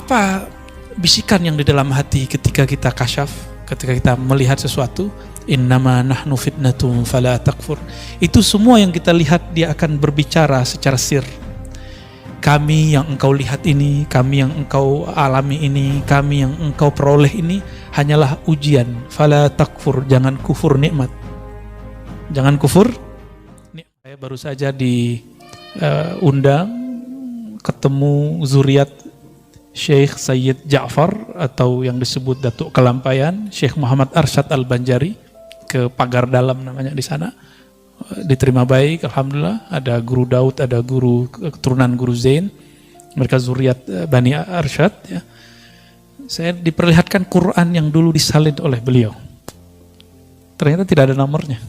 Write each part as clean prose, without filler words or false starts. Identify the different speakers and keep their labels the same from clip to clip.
Speaker 1: Apa bisikan yang di dalam hati ketika kita kasyaf, ketika kita melihat sesuatu? Innama nahnu fitnatun fala takfur. Itu semua yang kita lihat dia akan berbicara secara sir. Kami yang engkau lihat ini, kami yang engkau alami ini, kami yang engkau peroleh ini hanyalah ujian. Fala takfur, jangan kufur nikmat. Jangan kufur. Saya baru saja diundang ketemu zuriat Syekh Sayyid Ja'far atau yang disebut Datuk Kelampayan, Syekh Muhammad Arsyad Al-Banjari ke Pagar Dalam namanya di sana. Diterima baik, alhamdulillah. Ada Guru Daud, ada guru keturunan Guru Zain. Mereka zuriat Bani Arsyad ya. Saya diperlihatkan Quran yang dulu disalin oleh beliau. Ternyata tidak ada nomornya.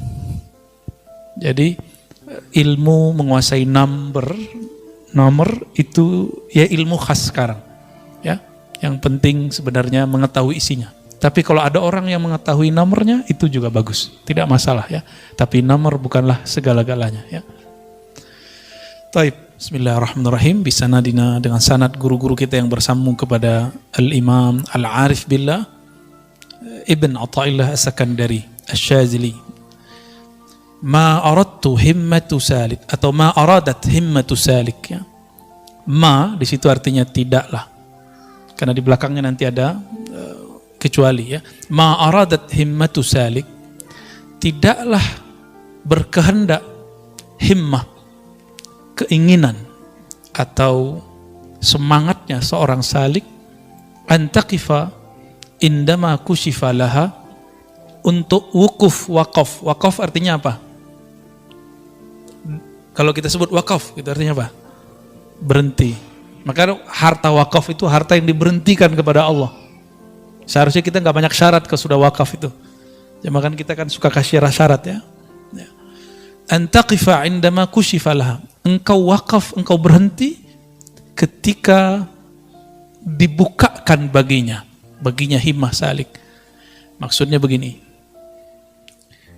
Speaker 1: Jadi ilmu menguasai nomor itu ya ilmu khas sekarang. Ya, yang penting sebenarnya mengetahui isinya. Tapi kalau ada orang yang mengetahui nomornya, itu juga bagus, tidak masalah ya. Tapi nomor bukanlah segala-galanya ya. Taib, bismillahirrahmanirrahim. Bisanadina, dengan sanad guru-guru kita yang bersambung kepada Al-Imam Al-Arif Billah Ibn Athaillah As-Sakandari Asy-Syadzili. Ma aradtu himmatu salik, atau ma aradat himmatu salik ya. Ma di situ artinya tidaklah. Karena di belakangnya nanti ada kecuali ya. Ma aradat himmatu salik, tidaklah berkehendak himmah, keinginan atau semangatnya seorang salik, antaqifa indama kushifa laha, untuk wukuf, wakaf. Wakaf artinya apa? Kalau kita sebut wakaf, itu artinya apa? Berhenti. Maka harta wakaf itu harta yang diberhentikan kepada Allah. Seharusnya kita nggak banyak syarat kalau sudah wakaf itu. Ya, makanya kita kan suka kasih syarat ya. Antaqifa indama kushifa laha. Engkau wakaf, engkau berhenti ketika dibukakan baginya himmah salik. Maksudnya begini.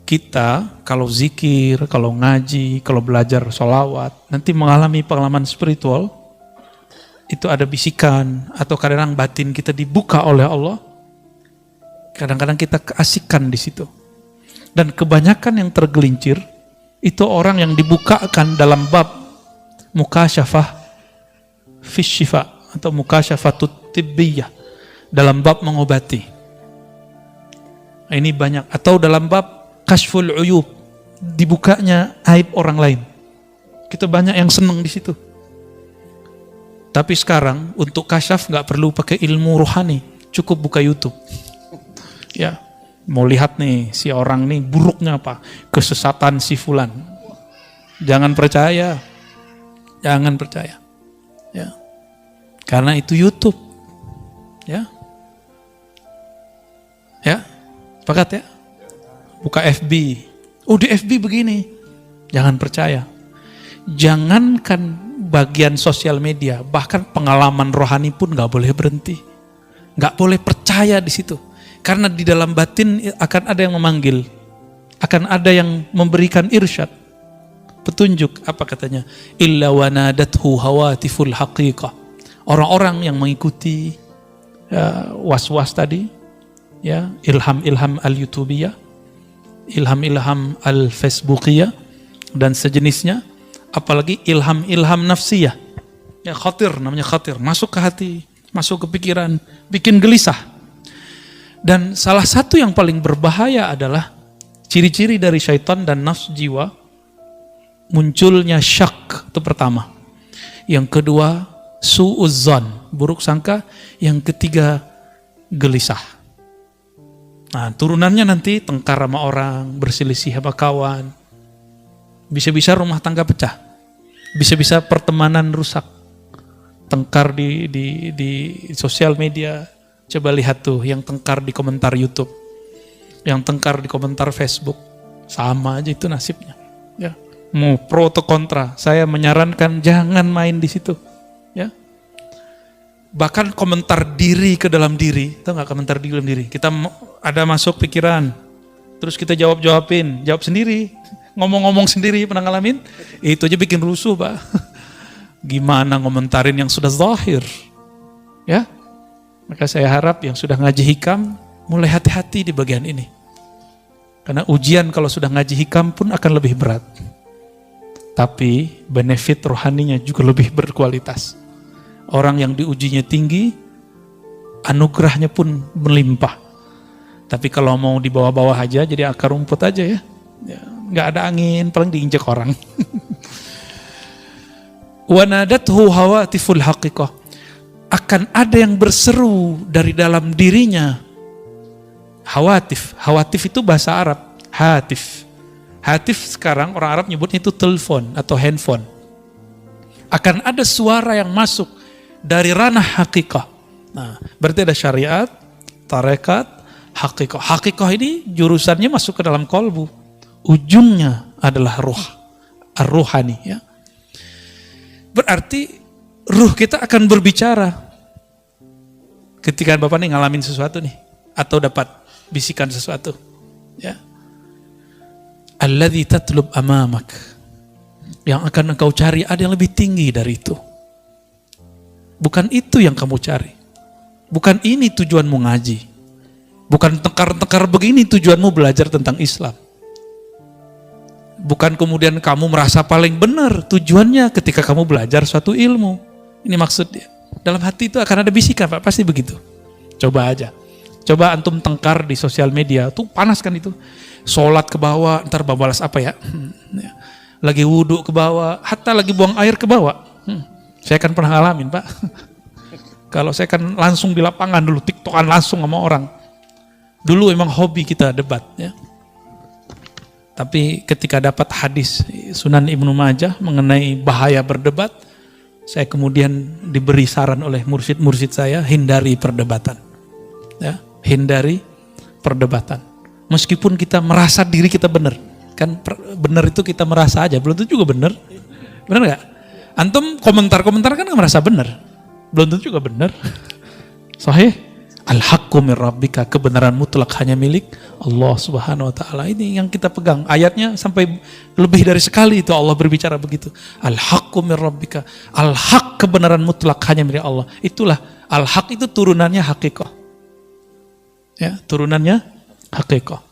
Speaker 1: Kita kalau zikir, kalau ngaji, kalau belajar sholawat, nanti mengalami pengalaman spiritual, itu ada bisikan atau kadang batin kita dibuka oleh Allah. Kadang-kadang kita keasikan di situ. Dan kebanyakan yang tergelincir itu orang yang dibukakan dalam bab mukasyafah fis syifa atau mukasyafatut tibbiyah, dalam bab mengobati. Ini banyak. Atau dalam bab kashful uyub, dibukanya aib orang lain. Kita banyak yang senang di situ. Tapi sekarang untuk kasyaf nggak perlu pakai ilmu rohani, cukup buka YouTube. Ya, mau lihat nih si orang nih buruknya apa, kesesatan si fulan. Jangan percaya, ya, karena itu YouTube, ya, sepakat ya. Buka FB, oh di FB begini, jangan percaya. Jangankan bagian sosial media, bahkan pengalaman rohani pun nggak boleh berhenti, nggak boleh percaya di situ. Karena di dalam batin akan ada yang memanggil, akan ada yang memberikan irsyad, petunjuk. Apa katanya? Illa wanadathu hawatiful haqiqah. Orang-orang yang mengikuti was-was tadi, ya, ilham-ilham al-YouTubiyah, ilham-ilham al-Facebookiyah dan sejenisnya, apalagi ilham-ilham nafsiyah. Ya, khatir, namanya khatir, masuk ke hati, masuk ke pikiran, bikin gelisah. Dan salah satu yang paling berbahaya adalah ciri-ciri dari syaitan dan nafsu jiwa, munculnya syak, itu pertama. Yang kedua, su'uzzan, buruk sangka. Yang ketiga, gelisah. Nah, turunannya nanti tengkar sama orang, berselisih sama kawan. Bisa-bisa rumah tangga pecah. Bisa-bisa pertemanan rusak. Tengkar di sosial media. Coba lihat tuh yang tengkar di komentar YouTube, yang tengkar di komentar Facebook, sama aja itu nasibnya. Ya, mau pro atau kontra, saya menyarankan jangan main di situ. Ya, bahkan komentar diri ke dalam diri, tahu nggak komentar di dalam diri? Kita ada masuk pikiran, terus kita jawab sendiri, ngomong-ngomong sendiri, pernah ngalamin? Itu aja bikin rusuh, Pak. Gimana ngomentarin yang sudah zahir? Ya. Maka saya harap yang sudah ngaji hikam mulai hati-hati di bagian ini. Karena ujian kalau sudah ngaji hikam pun akan lebih berat. Tapi benefit rohaninya juga lebih berkualitas. Orang yang diujinya tinggi, anugerahnya pun melimpah. Tapi kalau mau di bawah-bawah aja, jadi akar rumput aja ya. Nggak ada angin, paling diinjek orang. Wa nadathu hawatiful haqiqah. Akan ada yang berseru dari dalam dirinya. Hawatif. Hawatif itu bahasa Arab. Hatif. Hatif sekarang orang Arab nyebutnya itu telepon atau handphone. Akan ada suara yang masuk dari ranah hakikah. Nah, berarti ada syariat, tarekat, hakikah. Hakikah ini jurusannya masuk ke dalam kolbu. Ujungnya adalah ruh. Ar-ruhani ya. Berarti ruh kita akan berbicara. Ketika Bapak nih ngalamin sesuatu nih. Atau dapat bisikan sesuatu. Ya. Alladzi tatlub amamak. Yang akan engkau cari ada yang lebih tinggi dari itu. Bukan itu yang kamu cari. Bukan ini tujuanmu ngaji. Bukan tekar-tekar begini tujuanmu belajar tentang Islam. Bukan kemudian kamu merasa paling benar tujuannya ketika kamu belajar suatu ilmu. Ini maksudnya. Dalam hati itu akan ada bisikan, Pak. Pasti begitu. Coba aja. Coba antum tengkar di sosial media. Tuh panas kan itu. Sholat ke bawah, ntar balas apa ya. Lagi wudhu ke bawah, hatta lagi buang air ke bawah. Saya kan pernah ngalamin, Pak. Kalau saya kan langsung di lapangan dulu, tiktokan langsung sama orang. Dulu emang hobi kita debat ya. Tapi ketika dapat hadis Sunan Ibnu Majah mengenai bahaya berdebat, saya kemudian diberi saran oleh mursyid-mursyid saya, hindari perdebatan. Ya, hindari perdebatan. Meskipun kita merasa diri kita benar. Kan benar itu kita merasa aja, belum tentu juga benar. Benar nggak? Antum komentar-komentar kan nggak merasa benar. Belum tentu juga benar. Sahih. Al-haqqu min rabbika, kebenaran mutlak hanya milik Allah Subhanahu wa taala. Ini yang kita pegang. Ayatnya sampai lebih dari sekali itu Allah berbicara begitu. Al-haqqu min rabbika. Al-haq, kebenaran mutlak hanya milik Allah. Itulah al-haq, itu turunannya hakikah. Ya, turunannya hakikah.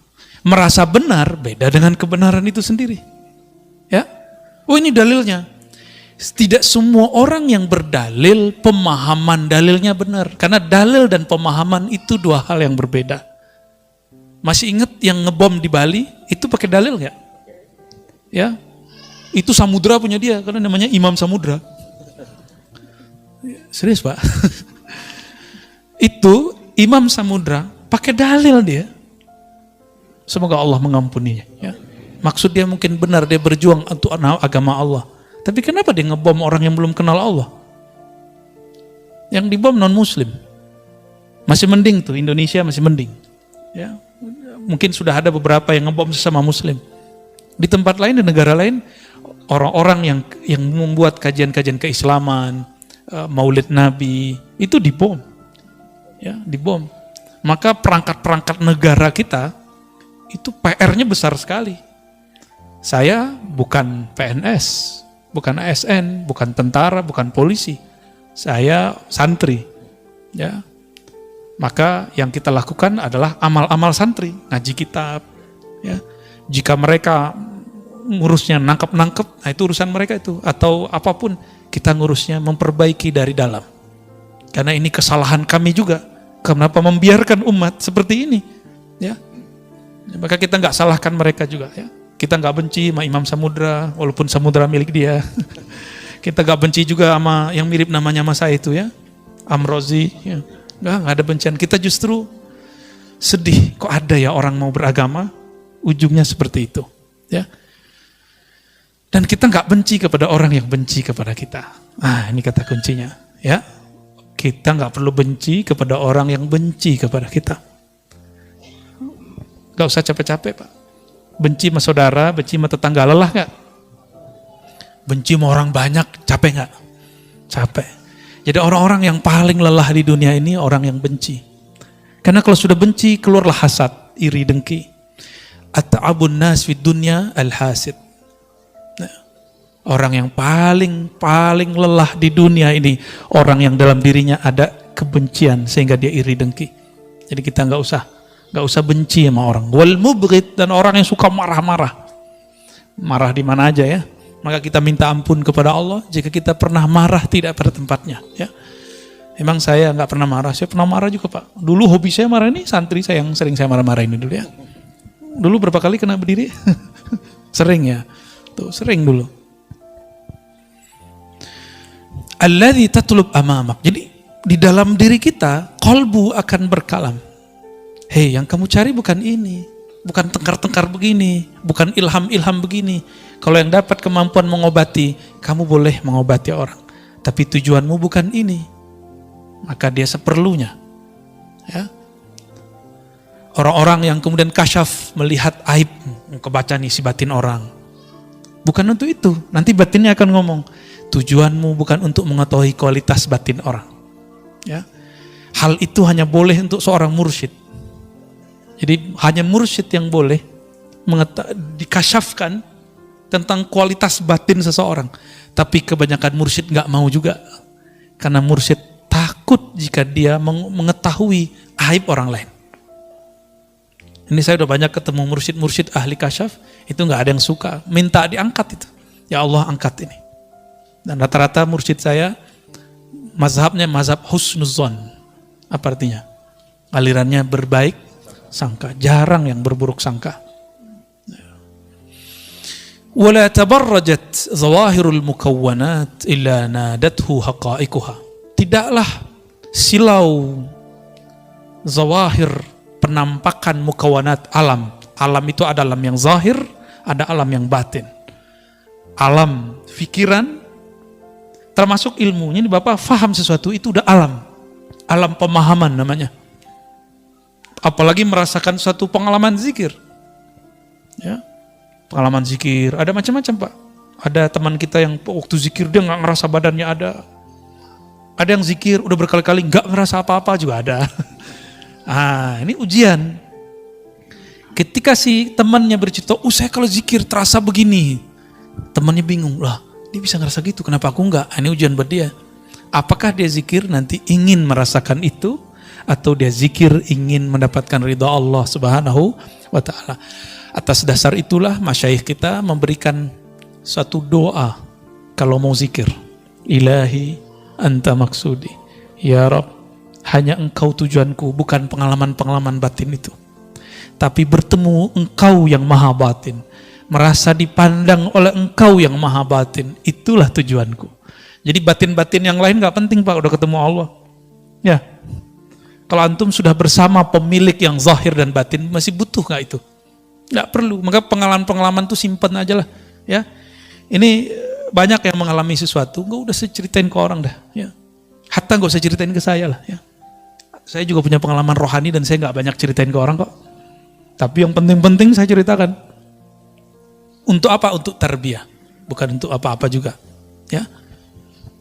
Speaker 1: Merasa benar beda dengan kebenaran itu sendiri. Ya. Oh, ini dalilnya. Tidak semua orang yang berdalil pemahaman dalilnya benar. Karena dalil dan pemahaman itu dua hal yang berbeda. Masih ingat yang ngebom di Bali? Itu pakai dalil nggak? Ya, itu Samudra punya dia, karena namanya Imam Samudra. Serius Pak? Itu Imam Samudra pakai dalil dia. Semoga Allah mengampuninya. Ya. Maksud dia mungkin benar, dia berjuang untuk agama Allah. Tapi kenapa dia ngebom orang yang belum kenal Allah? Yang dibom non-muslim. Masih mending tuh, Indonesia masih mending. Ya, mungkin sudah ada beberapa yang ngebom sesama muslim. Di tempat lain, di negara lain, orang-orang yang membuat kajian-kajian keislaman, maulid Nabi, itu dibom. Ya, dibom. Maka perangkat-perangkat negara kita, itu PR-nya besar sekali. Saya bukan PNS, bukan ASN, bukan tentara, bukan polisi. Saya santri. Ya. Maka yang kita lakukan adalah amal-amal santri, ngaji kitab. Ya. Jika mereka ngurusnya nangkep-nangkep, nah itu urusan mereka itu. Atau apapun, kita ngurusnya memperbaiki dari dalam. Karena ini kesalahan kami juga. Kenapa membiarkan umat seperti ini? Ya. Maka kita nggak salahkan mereka juga. Ya. Kita nggak benci sama Imam Samudra, walaupun Samudra milik dia. Kita nggak benci juga sama yang mirip namanya sama saya itu ya, Amrozi. Ya. Nggak ada bencian. Kita justru sedih, kok ada ya orang mau beragama, ujungnya seperti itu. Ya. Dan kita nggak benci kepada orang yang benci kepada kita. Ah, ini kata kuncinya. Ya, kita nggak perlu benci kepada orang yang benci kepada kita. Nggak usah capek-capek Pak. Benci sama saudara, benci sama tetangga, lelah gak? Benci sama orang banyak, capek gak? Capek. Jadi orang-orang yang paling lelah di dunia ini orang yang benci. Karena kalau sudah benci, keluarlah hasad, iri, dengki. At'abun nas fid dunya al-hasid. Nah, orang yang paling lelah di dunia ini, orang yang dalam dirinya ada kebencian sehingga dia iri dengki. Jadi kita nggak usah benci sama orang. Wal mubghid, dan orang yang suka marah-marah. Marah di mana aja ya. Maka kita minta ampun kepada Allah jika kita pernah marah tidak pada tempatnya ya. Emang saya nggak pernah marah, saya pernah marah juga Pak. Dulu hobi saya marah, ini santri saya yang sering saya marah-marahin dulu ya. Dulu berapa kali kena berdiri? Sering ya. Tuh, sering dulu. Alladzi tatlub amamak. Jadi di dalam diri kita qalbu akan berkalam. Hei, yang kamu cari bukan ini, bukan tengkar-tengkar begini, bukan ilham-ilham begini. Kalau yang dapat kemampuan mengobati, kamu boleh mengobati orang. Tapi tujuanmu bukan ini. Maka dia seperlunya. Ya. Orang-orang yang kemudian kasyaf melihat aib, kebaca nih si batin orang. Bukan untuk itu. Nanti batinnya akan ngomong, tujuanmu bukan untuk mengetahui kualitas batin orang. Ya. Hal itu hanya boleh untuk seorang mursyid. Jadi hanya mursyid yang boleh dikasyafkan tentang kualitas batin seseorang. Tapi kebanyakan mursyid nggak mau juga. Karena mursyid takut jika dia mengetahui aib orang lain. Ini saya udah banyak ketemu mursyid-mursyid ahli kasyaf, itu nggak ada yang suka, minta diangkat itu. Ya Allah, angkat ini. Dan rata-rata mursyid saya mazhabnya mazhab husnuzon. Apa artinya? Alirannya berbaik sangka, jarang yang berburuk sangka. Wala tabarrajat zawahirul mukawwanat illa nadathu haqa'iquha. Tidaklah silau zawahir penampakan mukawwanat alam. Alam itu ada alam yang zahir, ada alam yang batin. Alam pikiran termasuk ilmu. Ini Bapak faham sesuatu itu udah alam. Alam pemahaman namanya. Apalagi merasakan suatu pengalaman zikir. Ya. Pengalaman zikir, ada macam-macam Pak. Ada teman kita yang waktu zikir dia nggak ngerasa badannya ada. Ada yang zikir udah berkali-kali nggak ngerasa apa-apa juga ada. Ini ujian. Ketika si temannya bercerita, saya kalau zikir terasa begini. Temannya bingung, lah dia bisa ngerasa gitu, kenapa aku enggak? Ini ujian buat dia. Apakah dia zikir nanti ingin merasakan itu? Atau dia zikir ingin mendapatkan ridha Allah Subhanahu wa ta'ala? Atas dasar itulah masyayikh kita memberikan satu doa kalau mau zikir. Ilahi anta maksudi. Ya Rabb, hanya engkau tujuanku, bukan pengalaman-pengalaman batin itu. Tapi bertemu engkau yang maha batin. Merasa dipandang oleh engkau yang maha batin. Itulah tujuanku. Jadi batin-batin yang lain gak penting Pak, udah ketemu Allah. Ya. Kalau antum sudah bersama pemilik yang zahir dan batin, masih butuh gak itu? Gak perlu. Maka pengalaman-pengalaman itu simpan aja lah. Ya. Ini banyak yang mengalami sesuatu, gak udah saya ceritain ke orang dah. Ya. Hatta gak usah ceritain ke saya lah. Ya. Saya juga punya pengalaman rohani dan saya gak banyak ceritain ke orang kok. Tapi yang penting-penting saya ceritakan. Untuk apa? Untuk tarbiyah. Bukan untuk apa-apa juga. Ya.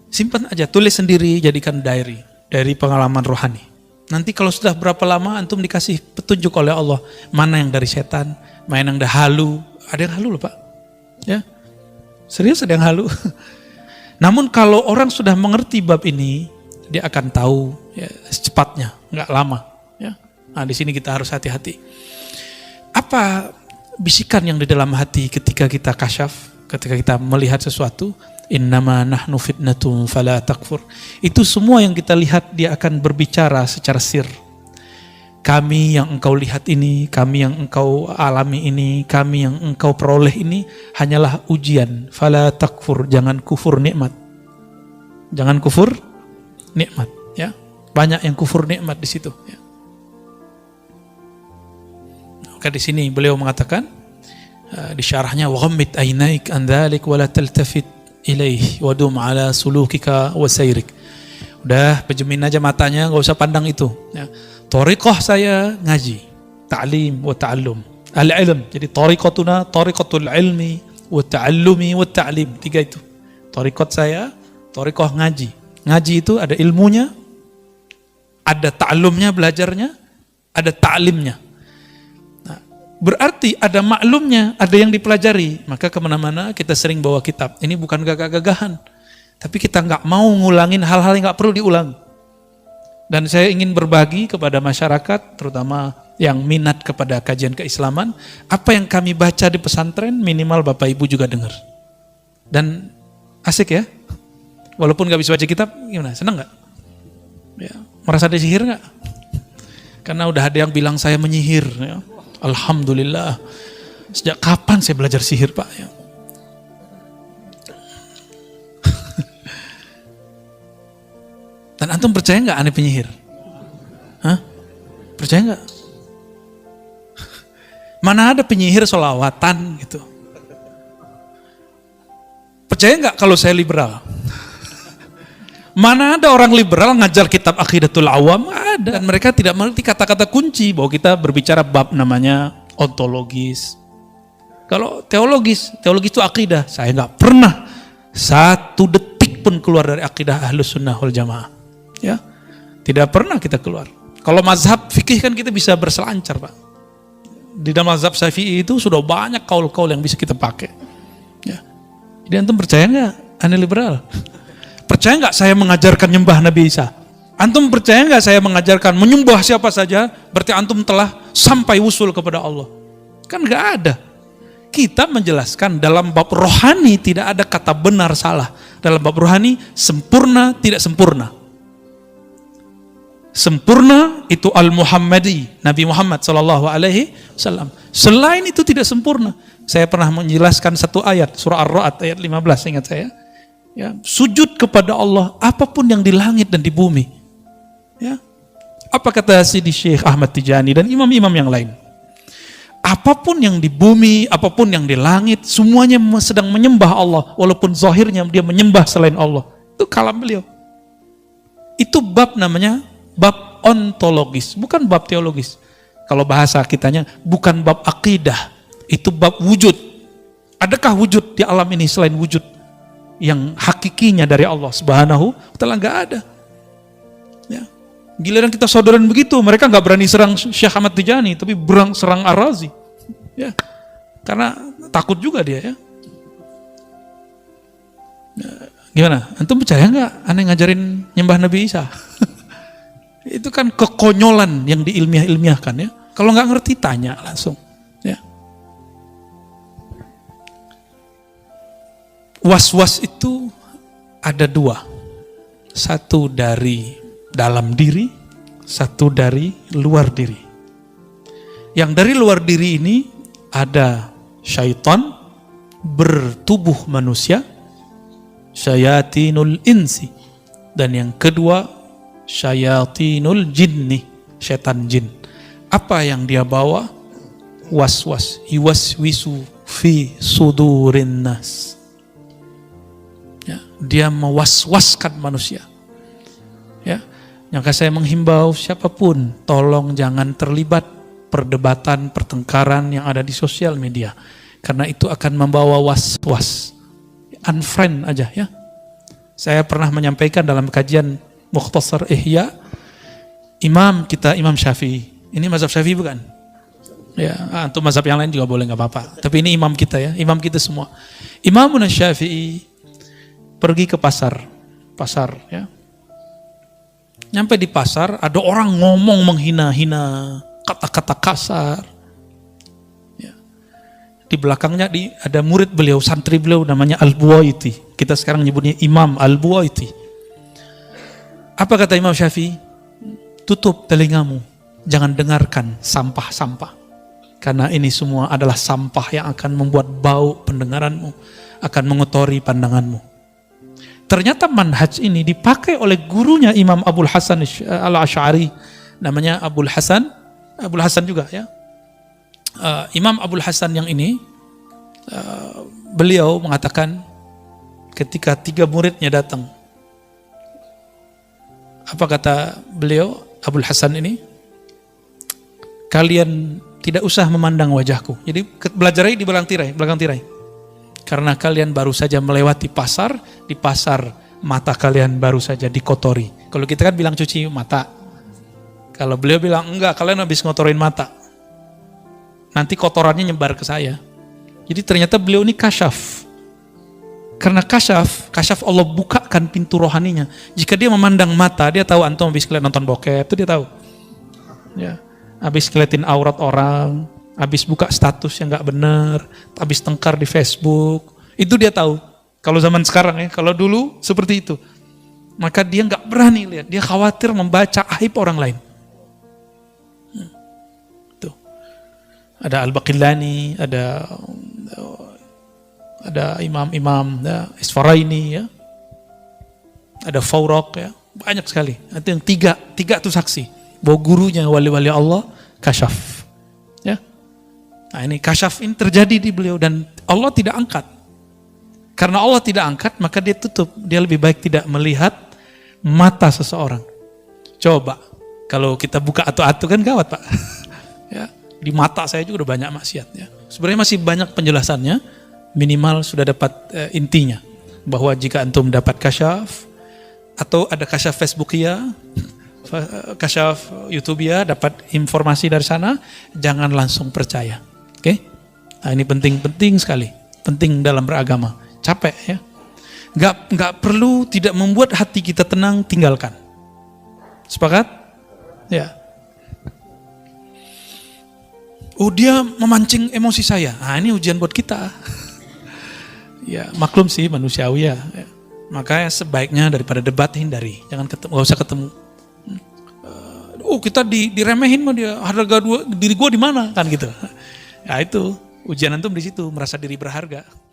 Speaker 1: Simpan aja, tulis sendiri, jadikan diary. Dari pengalaman rohani. Nanti kalau sudah berapa lama antum dikasih petunjuk oleh Allah. Mana yang dari setan, mana yang dah halu. Ada yang halu loh Pak. Ya. Serius ada yang halu. Namun kalau orang sudah mengerti bab ini, dia akan tahu ya, secepatnya, nggak lama. Ya. Nah di sini kita harus hati-hati. Apa bisikan yang di dalam hati ketika kita kasyaf, ketika kita melihat sesuatu? Innama nahnu fitnatun fala takfur. Itu semua yang kita lihat dia akan berbicara secara sir. Kami yang engkau lihat ini, kami yang engkau alami ini, kami yang engkau peroleh ini hanyalah ujian. Fala takfur, jangan kufur nikmat. Jangan kufur nikmat, ya. Banyak yang kufur nikmat di situ, ya. Maka di sini beliau mengatakan di syarahnya wa ghammid aynaik an dzalik wa la taltafit ilaih wadum ala sulukika wa sayrik. Udah pejemin aja matanya, enggak usah pandang itu, ya. Thariqah saya ngaji, ta'lim wa ta'allum. Al-ilm. Jadi thariqatuna thariqatul ilmi wa ta'allumi wa ta'lim. 3 itu. Thariqat saya, thariqah ngaji. Ngaji itu ada ilmunya, ada ta'allumnya, belajarnya, ada ta'limnya. Nah, berarti ada maklumnya, ada yang dipelajari. Maka kemana-mana kita sering bawa kitab. Ini bukan gagah-gagahan. Tapi kita nggak mau ngulangin hal-hal yang nggak perlu diulang. Dan saya ingin berbagi kepada masyarakat, terutama yang minat kepada kajian keislaman, apa yang kami baca di pesantren minimal Bapak Ibu juga dengar. Dan asik ya, walaupun gak bisa baca kitab, gimana? Senang gak? Ya, merasa disihir gak? Karena udah ada yang bilang saya menyihir. Ya. Alhamdulillah. Sejak kapan saya belajar sihir Pak? Ya. Dan antum percaya nggak aneh penyihir? Hah? Percaya nggak? Mana ada penyihir sholawatan gitu? Percaya nggak kalau saya liberal? Mana ada orang liberal ngajar kitab Aqidatul Awam? Ada. Dan mereka tidak mengerti kata-kata kunci bahwa kita berbicara bab namanya ontologis. Kalau teologis itu akidah. Saya nggak pernah satu detik pun keluar dari akidah Ahlus Sunnah wal Jamaah. Ya, tidak pernah kita keluar. Kalau mazhab fikih kan kita bisa berselancar Pak. Di dalam mazhab Syafi'i itu sudah banyak kaul-kaul yang bisa kita pakai. Ya. Jadi antum percaya nggak aneh liberal? Percaya nggak saya mengajarkan nyembah Nabi Isa? Antum percaya nggak saya mengajarkan menyembah siapa saja? Berarti antum telah sampai wusul kepada Allah. Kan nggak ada. Kita menjelaskan dalam bab rohani tidak ada kata benar salah. Dalam bab rohani sempurna tidak sempurna. Sempurna itu al-Muhammadi, Nabi Muhammad SAW. Selain itu tidak sempurna. Saya pernah menjelaskan satu ayat, surah Ar-Ra'd ayat 15, ingat saya. Ya, sujud kepada Allah apapun yang di langit dan di bumi. Ya. Apa kata Sidi Syekh Ahmad Tijani dan imam-imam yang lain? Apapun yang di bumi, apapun yang di langit, semuanya sedang menyembah Allah, walaupun zahirnya dia menyembah selain Allah. Itu kalam beliau. Itu bab namanya bab ontologis, bukan bab teologis. Kalau bahasa kitanya bukan bab akidah, itu bab wujud. Adakah wujud di alam ini selain wujud yang hakikinya dari Allah Subhanahu wa Ta'ala? Nggak ada. Ya. Giliran kita saudaraan begitu, mereka nggak berani serang Syekh Ahmad Tijani, tapi berang serang Ar-Razi. Ya. Karena takut juga dia ya. Gimana? Antum percaya nggak aneh ngajarin nyembah Nabi Isa? Itu kan kekonyolan yang diilmiah-ilmiahkan ya. Kalau nggak ngerti tanya langsung. Ya. Was-was itu ada dua. Satu dari dalam diri, satu dari luar diri. Yang dari luar diri ini ada syaitan bertubuh manusia, syayatinul insi. Dan yang kedua syayatinul jinni, setan jin. Apa yang dia bawa? Was-was, yuwaswisu fi sudurin nas. Ya, dia mewaswaskan manusia. Ya, maka saya menghimbau siapapun, tolong jangan terlibat perdebatan, pertengkaran yang ada di sosial media, karena itu akan membawa was-was. Unfriend aja ya. Saya pernah menyampaikan dalam kajian Mukhtasar Ihya, imam kita Imam Syafi'i. Ini mazhab Syafi'i bukan? Ya, untuk mazhab yang lain juga boleh nggak apa-apa. Tapi ini imam kita ya, imam kita semua. Imam Syafi'i pergi ke pasar ya. Nyampe di pasar, ada orang ngomong menghina-hina, kata-kata kasar. Ya. Di belakangnya ada murid beliau, santri beliau namanya Al-Buwaiti. Kita sekarang nyebutnya Imam Al-Buwaiti. Apa kata Imam Syafi'i? Tutup telingamu, jangan dengarkan sampah-sampah. Karena ini semua adalah sampah yang akan membuat bau pendengaranmu, akan mengotori pandanganmu. Ternyata manhaj ini dipakai oleh gurunya Imam Abul Hasan Al-Asy'ari, namanya Abul Hasan juga ya. Imam Abul Hasan yang ini, beliau mengatakan ketika 3 muridnya datang, apa kata beliau, Abul Hasan ini? Kalian tidak usah memandang wajahku. Jadi belajarnya di belakang tirai. Karena kalian baru saja melewati pasar, di pasar mata kalian baru saja dikotori. Kalau kita kan bilang cuci mata. Kalau beliau bilang enggak, kalian habis ngotorin mata. Nanti kotorannya nyebar ke saya. Jadi ternyata beliau ini kasyaf. Karena kasyaf Allah bukakan pintu rohaninya. Jika dia memandang mata, dia tahu antum habis kalian nonton bokep, itu dia tahu. Ya, habis ngeliatin aurat orang, habis buka status yang nggak benar, habis tengkar di Facebook, itu dia tahu. Kalau zaman sekarang ya, kalau dulu seperti itu. Maka dia nggak berani lihat, dia khawatir membaca aib orang lain. Tuh. Ada Al-Baqillani, ada imam-imam, ya, Isfaraini, ya. Ada Fawraq, ya. Banyak sekali. Itu yang tiga itu saksi. Bahwa gurunya wali-wali Allah kasyaf. Ya. Nah ini kasyaf ini terjadi di beliau dan Allah tidak angkat. Karena Allah tidak angkat, maka dia tutup. Dia lebih baik tidak melihat mata seseorang. Coba, kalau kita buka atu-atu kan gawat Pak. Ya, di mata saya juga udah banyak maksiatnya. Sebenarnya masih banyak penjelasannya, minimal sudah dapat intinya. Bahwa jika antum dapat kasyaf, atau ada kasyaf Facebookia, kasyaf YouTubea, dapat informasi dari sana, jangan langsung percaya. Oke? Nah ini penting sekali. Penting dalam beragama. Capek ya. Nggak perlu, tidak membuat hati kita tenang, tinggalkan. Sepakat? Ya. Oh dia memancing emosi saya. Nah ini ujian buat kita. Ya maklum sih manusiawi ya. Makanya sebaiknya daripada debat hindari. Jangan ketemu, nggak usah ketemu. Oh kita diremehin mah dia, harga diri gua di mana kan gitu. Ya itu ujian antum di situ, merasa diri berharga.